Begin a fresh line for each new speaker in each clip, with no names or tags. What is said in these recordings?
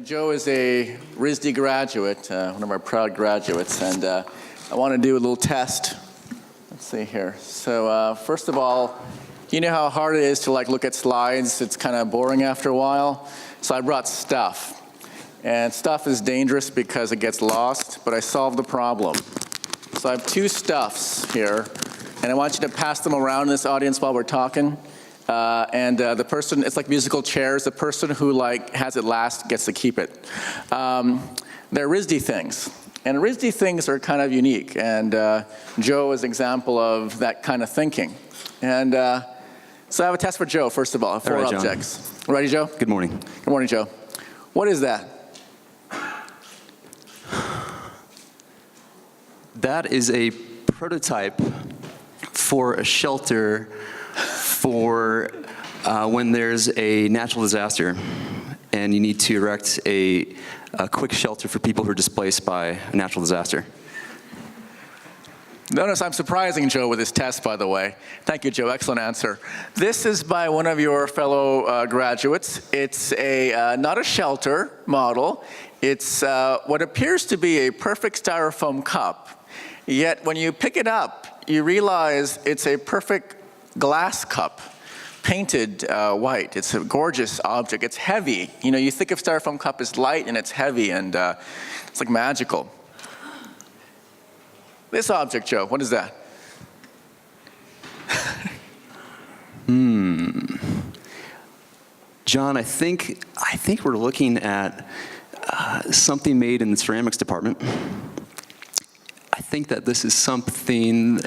Joe is a RISD graduate, one of our proud graduates, and I want to do a little test. Let's see here. So first of all, you know how hard it is to look at slides? It's kind of boring after a while. So I brought stuff. And stuff is dangerous because it gets lost, but I solved the problem. So I have two stuffs here, and I want you to pass them around in this audience while we're talking. The person, it's like musical chairs. The person who has it last gets to keep it. They're RISD things. And RISD things are kind of unique. And Joe is an example of that kind of thinking. And so I have a test for Joe, first of all. Four objects. John. Ready, Joe?
Good morning.
Good morning, Joe. What is that?
That is a prototype for a shelter for when there's a natural disaster and you need to erect a quick shelter for people who are displaced by a natural disaster.
Notice I'm surprising Joe with this test, by the way. Thank you, Joe. Excellent answer. This is by one of your fellow graduates. It's not a shelter model. It's what appears to be a perfect styrofoam cup. Yet when you pick it up, you realize it's a perfect glass cup, painted white. It's a gorgeous object. It's heavy. You think of styrofoam cup as light and it's heavy and it's like magical. This object, Joe, what is that?
John, I think we're looking at something made in the ceramics department. I think that this is something,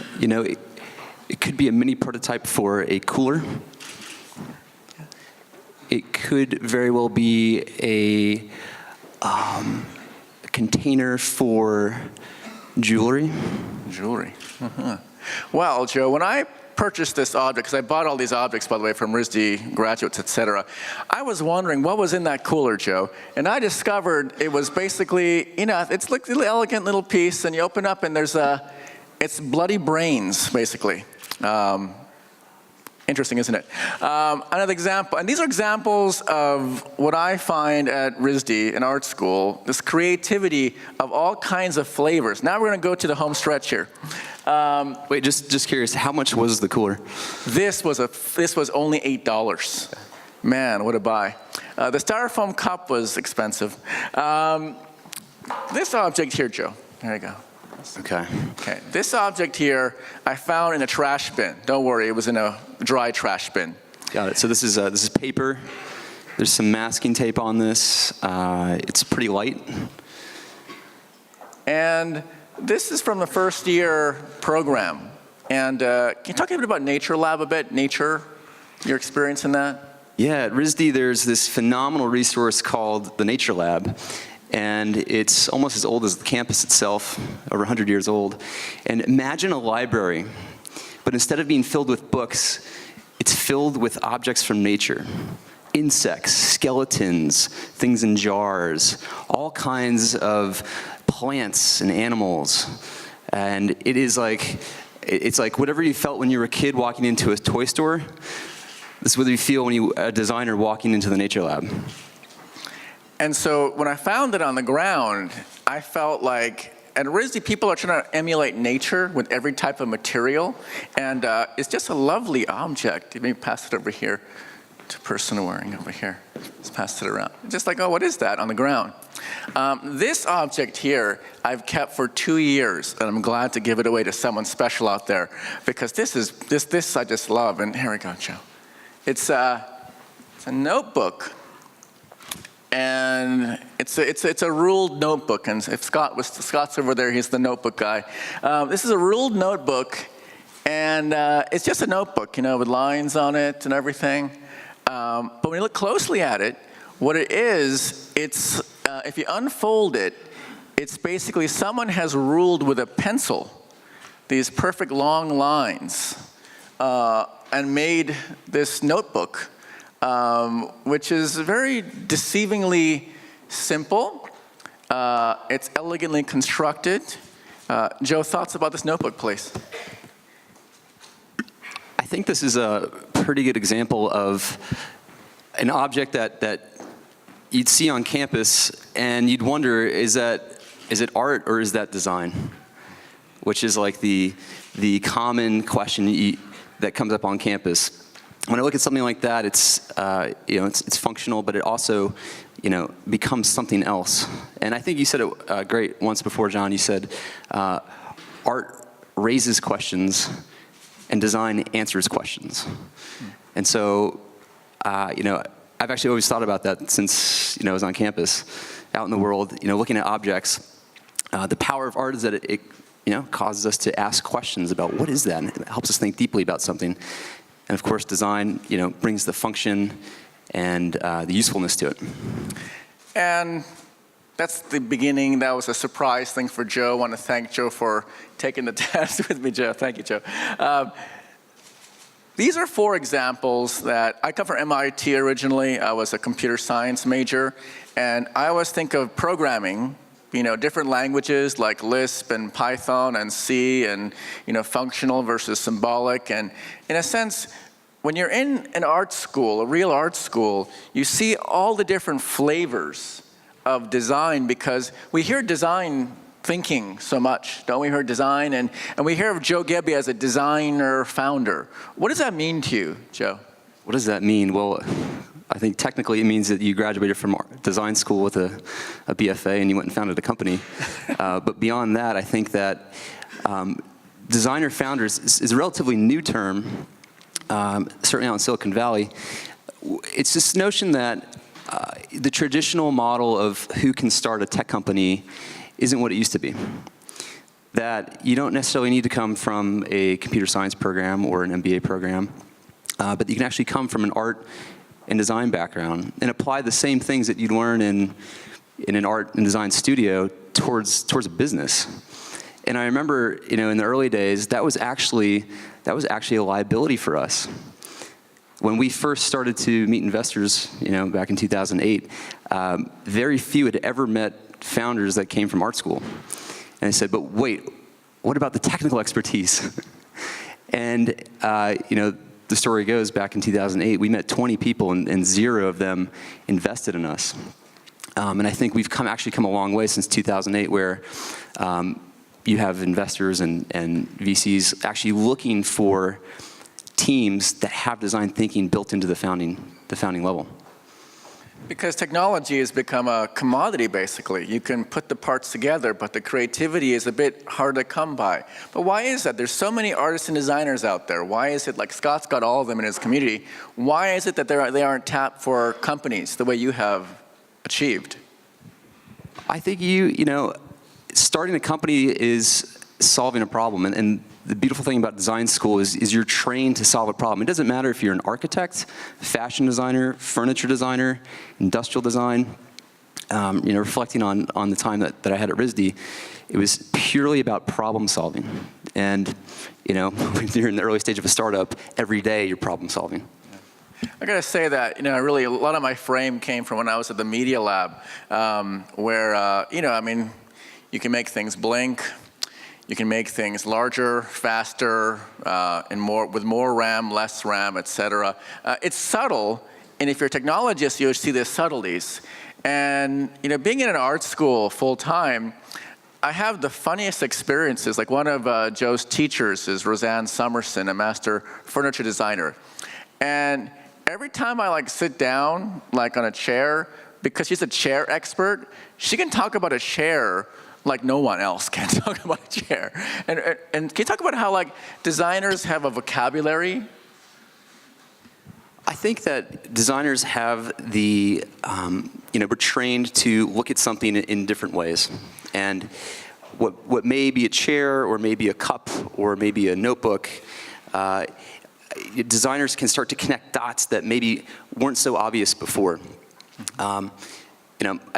it could be a mini prototype for a cooler. It could very well be a container for jewelry.
Jewelry. Well, Joe, when I purchased this object, because I bought all these objects, by the way, from RISD graduates, etc., I was wondering what was in that cooler, Joe. And I discovered it was basically, it's like a little elegant little piece, and you open up and it's bloody brains, basically. Interesting, isn't it? Another example, and these are examples of what I find at RISD in art school, this creativity of all kinds of flavors. Now we're going to go to the home stretch here.
Wait, just curious, how much was the cooler?
This was only $8. Man, what a buy. The styrofoam cup was expensive. This object here, Joe. There you go.
Okay.
This object here I found in a trash bin. Don't worry, it was in a dry trash bin.
Got it. So this is paper. There's some masking tape on this. It's pretty light.
And this is from the first year program. And can you talk a bit about Nature Lab a bit? Nature, your experience in that?
Yeah, at RISD there's this phenomenal resource called the Nature Lab. And it's almost as old as the campus itself, over 100 years old. And imagine a library, but instead of being filled with books, it's filled with objects from nature. Insects, skeletons, things in jars, all kinds of plants and animals. And it's like whatever you felt when you were a kid walking into a toy store, this is what you feel when you're a designer walking into the Nature Lab.
And so when I found it on the ground, I felt like, at RISD, people are trying to emulate nature with every type of material. And it's just a lovely object. Let me pass it over here to the person wearing over here. Let's pass it around. Just like, oh, what is that on the ground? This object here, I've kept for 2 years, and I'm glad to give it away to someone special out there, because this I just love. And here we go, Joe. It's a notebook. And it's a ruled notebook, and if Scott's over there, he's the notebook guy. This is a ruled notebook, and it's just a notebook, with lines on it and everything. But when you look closely at it, what it is, it's if you unfold it, it's basically someone has ruled with a pencil these perfect long lines and made this notebook. Which is very deceivingly simple. It's elegantly constructed. Joe, thoughts about this notebook, please?
I think this is a pretty good example of an object that you'd see on campus, and you'd wonder, is it art or is that design? Which is like the common question that comes up on campus. When I look at something like that, it's it's functional, but it also becomes something else. And I think you said it great once before, John. You said art raises questions and design answers questions. And so I've actually always thought about that since I was on campus, out in the world, looking at objects. The power of art is that it causes us to ask questions about what is that, and it helps us think deeply about something. And of course, design, brings the function and the usefulness to it.
And that's the beginning. That was a surprise thing for Joe. I want to thank Joe for taking the test with me, Joe. Thank you, Joe. These are 4 examples that I come from MIT originally. I was a computer science major, and I always think of programming, different languages like Lisp and Python and C and, functional versus symbolic. And in a sense, when you're in an art school, a real art school, you see all the different flavors of design, because we hear design thinking so much, don't we? Hear design, and we hear of Joe Gebbia as a designer founder. What does that mean to you, Joe?
What does that mean? Well, I think technically it means that you graduated from design school with a BFA and you went and founded a company. But beyond that, I think that designer founders is a relatively new term, certainly out in Silicon Valley. It's this notion that the traditional model of who can start a tech company isn't what it used to be. That you don't necessarily need to come from a computer science program or an MBA program, but you can actually come from an art and design background and apply the same things that you'd learn in an art and design studio towards a business. And I remember, in the early days, that was actually a liability for us. When we first started to meet investors, back in 2008, very few had ever met founders that came from art school. And I said, but wait, what about the technical expertise? And, the story goes, back in 2008, we met 20 people and 0 of them invested in us. And I think we've actually come a long way since 2008, where you have investors and VCs actually looking for teams that have design thinking built into the founding level.
Because technology has become a commodity, basically. You can put the parts together, but the creativity is a bit hard to come by. But why is that? There's so many artists and designers out there. Why is it, like Scott's got all of them in his community, why is it that they aren't tapped for companies the way you have achieved?
I think starting a company is solving a problem. And the beautiful thing about design school is you're trained to solve a problem. It doesn't matter if you're an architect, fashion designer, furniture designer, industrial design. Reflecting on the time that I had at RISD, it was purely about problem solving. And when you're in the early stage of a startup, every day you're problem solving.
I gotta say that, really a lot of my frame came from when I was at the Media Lab, where, you can make things blink. You can make things larger, faster, and with more RAM, less RAM, et cetera. It's subtle, and if you're a technologist, you see the subtleties. And being in an art school full time, I have the funniest experiences. Like one of Joe's teachers is Roseanne Summerson, a master furniture designer. And every time I sit down on a chair, because she's a chair expert, she can talk about a chair like no one else can talk about a chair. And can you talk about how designers have a vocabulary?
I think that designers have we're trained to look at something in different ways. And what may be a chair, or maybe a cup, or maybe a notebook, designers can start to connect dots that maybe weren't so obvious before. I'd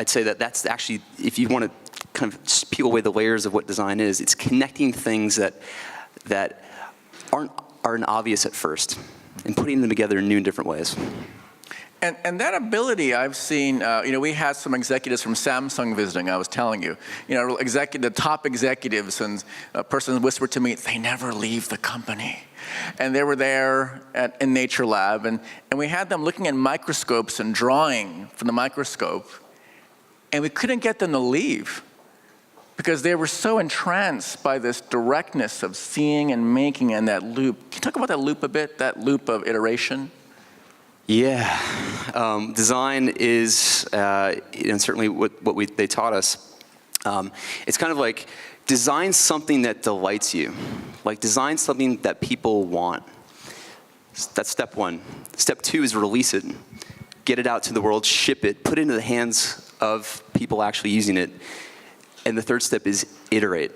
say that's actually, if you want to kind of just peel away the layers of what design is, it's connecting things that aren't obvious at first and putting them together in new and different ways.
And that ability I've seen, we had some executives from Samsung visiting, I was telling you. The top executives, and a person whispered to me, they never leave the company. And they were there in Nature Lab, and we had them looking at microscopes and drawing from the microscope, and we couldn't get them to leave because they were so entranced by this directness of seeing and making and that loop. Can you talk about that loop a bit, that loop of iteration?
Yeah, design is certainly what they taught us. It's kind of like design something that delights you, like design something that people want. That's step one. Step two is release it, get it out to the world, ship it, put it into the hands of people actually using it. And the third step is iterate,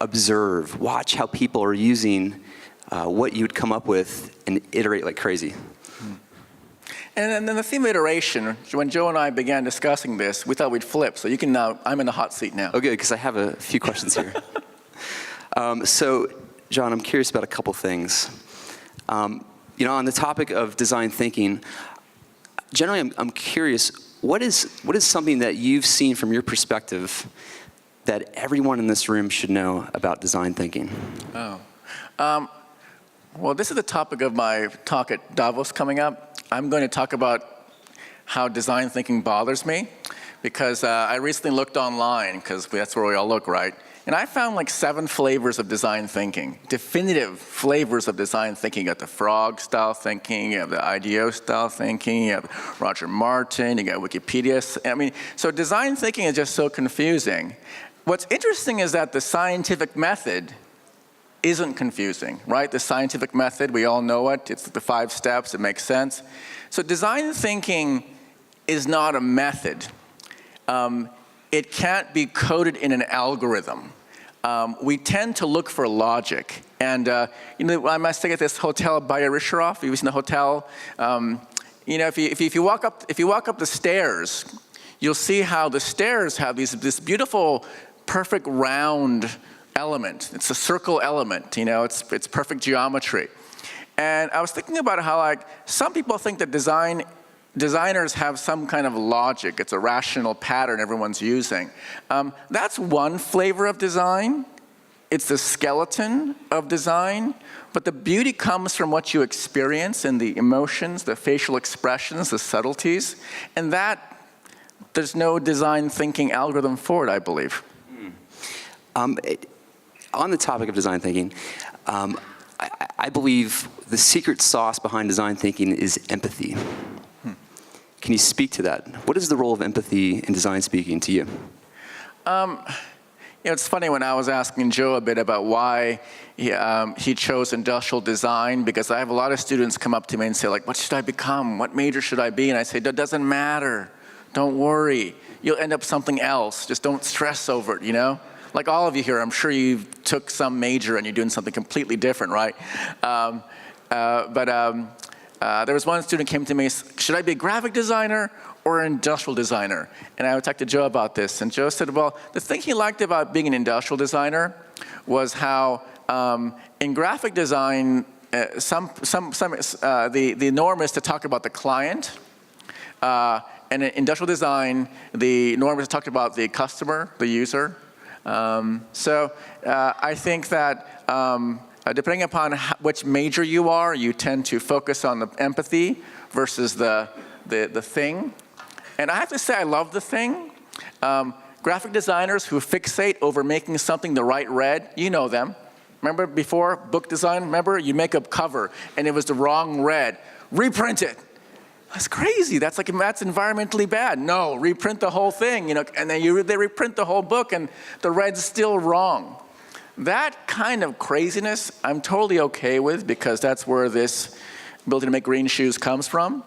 observe, watch how people are using what you'd come up with, and iterate like crazy.
And then the theme of iteration, when Joe and I began discussing this, we thought we'd flip. So you can now, I'm in the hot seat now.
Oh, good, because I have a few questions here. So, John, I'm curious about a couple things. On the topic of design thinking, generally I'm curious, what is something that you've seen from your perspective that everyone in this room should know about design thinking?
Well, this is the topic of my talk at Davos coming up. I'm going to talk about how design thinking bothers me, because I recently looked online, because that's where we all look, right? And I found like 7 flavors of design thinking, definitive flavors of design thinking. You got the Frog style thinking, you have the IDEO style thinking, you have Roger Martin, you got Wikipedia. So design thinking is just so confusing. What's interesting is that the scientific method isn't confusing, right? The scientific method, we all know it. It's the 5 steps, it makes sense. So design thinking is not a method. It can't be coded in an algorithm. We tend to look for logic. And I'm staying at this hotel by Risharov. You've seen the hotel. If you walk up the stairs, you'll see how the stairs have this beautiful, perfect round element. It's a circle element, it's perfect geometry. And I was thinking about how some people think that designers have some kind of logic. It's a rational pattern everyone's using. That's one flavor of design. It's the skeleton of design, but the beauty comes from what you experience and the emotions, the facial expressions, the subtleties, and that there's no design thinking algorithm for it, I believe.
On the topic of design thinking, I believe the secret sauce behind design thinking is empathy. Can you speak to that? What is the role of empathy in design speaking to you?
It's funny, when I was asking Joe a bit about why he chose industrial design, because I have a lot of students come up to me and say, what should I become? What major should I be? And I say, that doesn't matter. Don't worry. You'll end up something else. Just don't stress over it, Like all of you here, I'm sure you took some major and you're doing something completely different, right? There was one student who came to me, should I be a graphic designer or an industrial designer? And I talked to Joe about this, and Joe said, well, the thing he liked about being an industrial designer was how in graphic design, the norm is to talk about the client, and in industrial design, the norm is to talk about the customer, the user. I think that depending upon which major you are, you tend to focus on the empathy versus the thing. And I have to say, I love the thing. Graphic designers who fixate over making something the right red, you know them. Remember before, book design, remember? You make a cover and it was the wrong red. Reprint it. That's crazy. That's environmentally bad. No, reprint the whole thing, and then they reprint the whole book and the red's still wrong. That kind of craziness I'm totally okay with, because that's where this ability to make green shoes comes from.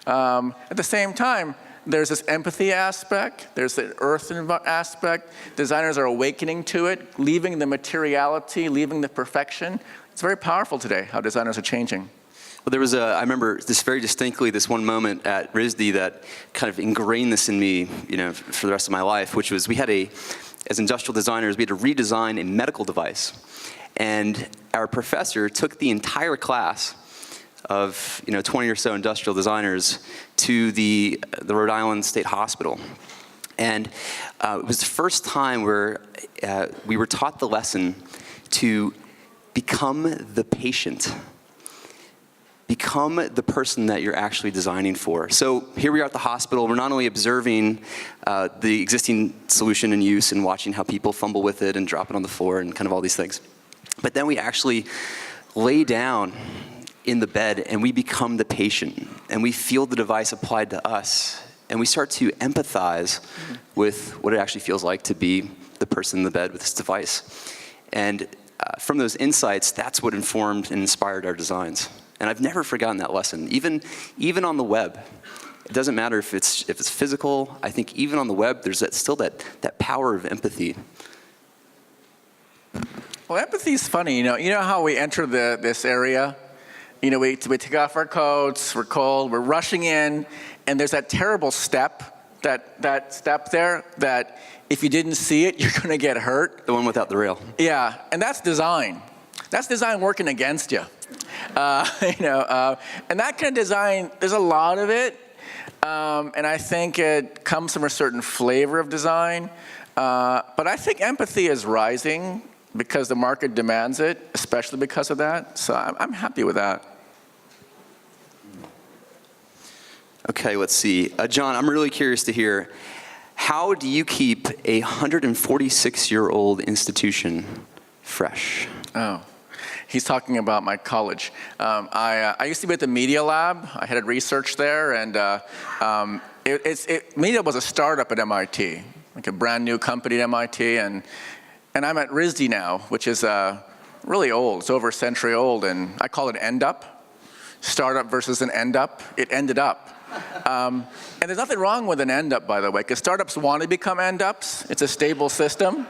At the same time, there's this empathy aspect, there's the earth aspect. Designers are awakening to it, leaving the materiality, leaving the perfection. It's very powerful today, how designers are changing.
Well, there was I remember this very distinctly, this one moment at RISD that kind of ingrained this in me, for the rest of my life, which was as industrial designers, we had to redesign a medical device. And our professor took the entire class of 20 or so industrial designers to the Rhode Island State Hospital. And it was the first time where we were taught the lesson to become the patient. Become the person that you're actually designing for. So here we are at the hospital. We're not only observing the existing solution in use and watching how people fumble with it and drop it on the floor and kind of all these things, but then we actually lay down in the bed and we become the patient and we feel the device applied to us and we start to empathize with what it actually feels like to be the person in the bed with this device. And from those insights, that's what informed and inspired our designs. And I've never forgotten that lesson. Even on the web, it doesn't matter if it's physical. I think even on the web, there's still that power of empathy.
Well, empathy is funny. You know how we enter this area. We take off our coats. We're cold. We're rushing in, and there's that terrible step. That step there. That if you didn't see it, you're going to get hurt.
The one without the rail.
Yeah, and that's design. That's design working against you. And that kind of design, there's a lot of it, and I think it comes from a certain flavor of design. But I think empathy is rising because the market demands it, especially because of that. So I'm happy with that.
Okay, let's see. John, I'm really curious to hear, how do you keep a 146-year-old institution fresh?
Oh. He's talking about my college. I used to be at the Media Lab. I headed research there, and Media was a startup at MIT, like a brand new company at MIT, and I'm at RISD now, which is really old. It's over a century old, and I call it end up. Startup versus an end up. It ended up. And there's nothing wrong with an end up, by the way, because startups want to become end ups. It's a stable system,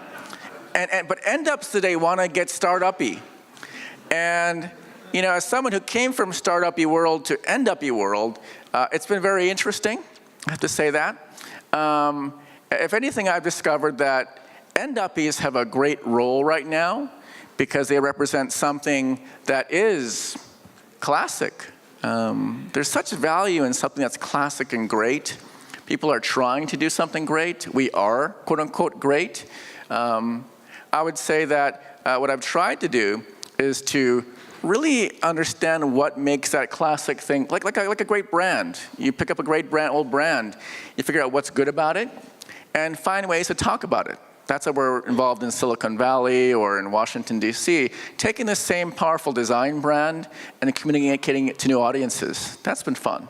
but end ups today want to get startup-y. And, as someone who came from startup-y world to end-up-y world, it's been very interesting, I have to say that. If anything, I've discovered that end-up-ys have a great role right now because they represent something that is classic. There's such value in something that's classic and great. People are trying to do something great. We are, quote-unquote, great. I would say that what I've tried to do is to really understand what makes that classic thing, like a great brand. You pick up a great old brand, you figure out what's good about it, and find ways to talk about it. That's how we're involved in Silicon Valley or in Washington, D.C., taking the same powerful design brand and communicating it to new audiences. That's been fun.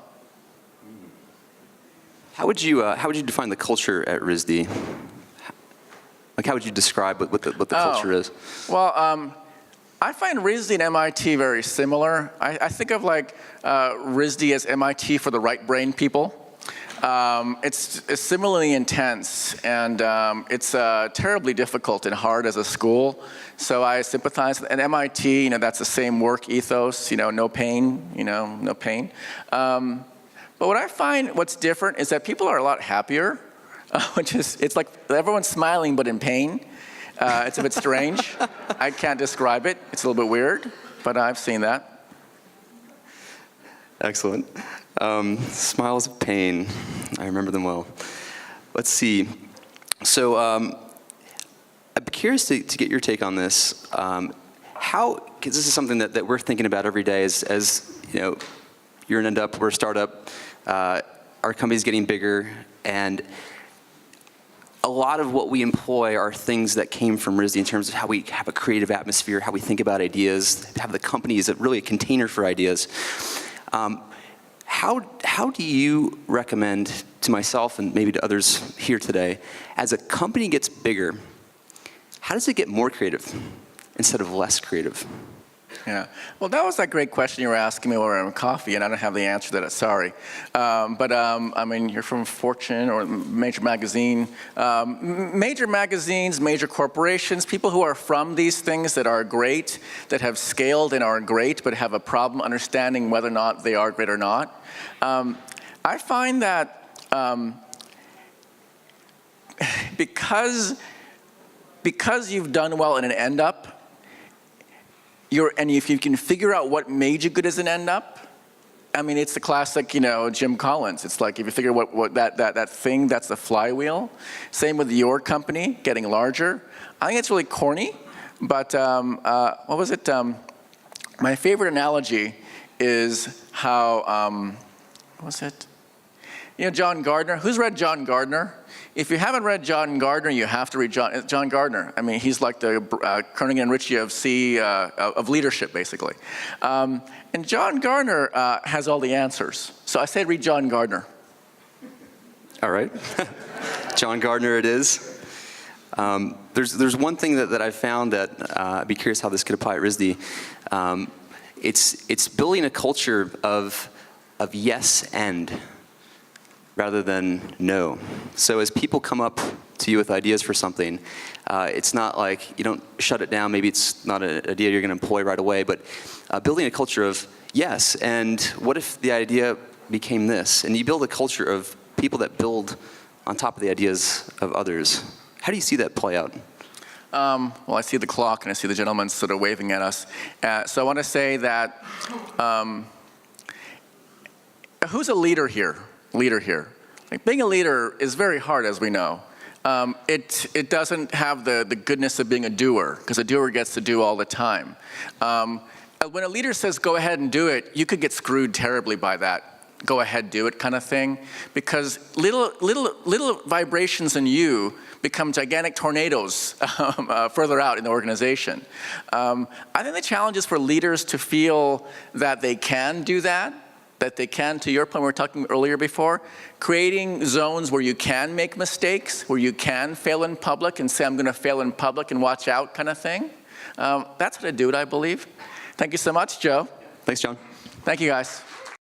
How would you define the culture at RISD? Like, how would you describe what the culture is?
Well, I find RISD and MIT very similar. I think of RISD as MIT for the right brain people. It's similarly intense, and it's terribly difficult and hard as a school. So I sympathize. At MIT, that's the same work ethos. No pain. No pain. But what I find what's different is that people are a lot happier, it's like everyone's smiling but in pain. It's a bit strange. I can't describe it. It's a little bit weird, but I've seen that.
Excellent. Smiles of pain. I remember them well. Let's see. So I'm curious to get your take on this. Because this is something that we're thinking about every day as you're an end-up, we're a startup. Our company's getting bigger, and a lot of what we employ are things that came from RISD in terms of how we have a creative atmosphere, how we think about ideas, how the company is really a container for ideas. How do you recommend to myself and maybe to others here today, as a company gets bigger, how does it get more creative instead of less creative?
Yeah. Well, that was that great question you were asking me while we were having coffee, and I don't have the answer to that, sorry. You're from Fortune or major magazine. Major magazines, major corporations, people who are from these things that are great, that have scaled and are great, but have a problem understanding whether or not they are great or not. I find that because you've done well in an end-up, and if you can figure out what made you good as an end-up, I mean, it's the classic, Jim Collins. It's like if you figure what that thing, that's the flywheel. Same with your company getting larger. I think it's really corny, but what was it? My favorite analogy is how, what was it? John Gardner. Who's read John Gardner? If you haven't read John Gardner, you have to read John Gardner. I mean, he's like the Koenig and Ritchie of leadership, basically. And John Gardner has all the answers. So I say read John Gardner.
All right. John Gardner it is. There's one thing that I found that I'd be curious how this could apply at RISD. It's building a culture of yes and rather than no. So as people come up to you with ideas for something, it's not like you don't shut it down. Maybe it's not an idea you're going to employ right away, but building a culture of yes, and what if the idea became this? And you build a culture of people that build on top of the ideas of others. How do you see that play out?
Well, I see the clock and I see the gentleman sort of waving at us. So I want to say that who's a leader here? Like being a leader is very hard, as we know. It doesn't have the goodness of being a doer, because a doer gets to do all the time. When a leader says, go ahead and do it, you could get screwed terribly by that. Go ahead, do it kind of thing. Because little vibrations in you become gigantic tornadoes further out in the organization. I think the challenge is for leaders to feel that they can do that they can, to your point we were talking earlier before, creating zones where you can make mistakes, where you can fail in public and say, I'm going to fail in public and watch out kind of thing. That's how to do it, I believe. Thank you so much, Joe.
Thanks, John.
Thank you, guys.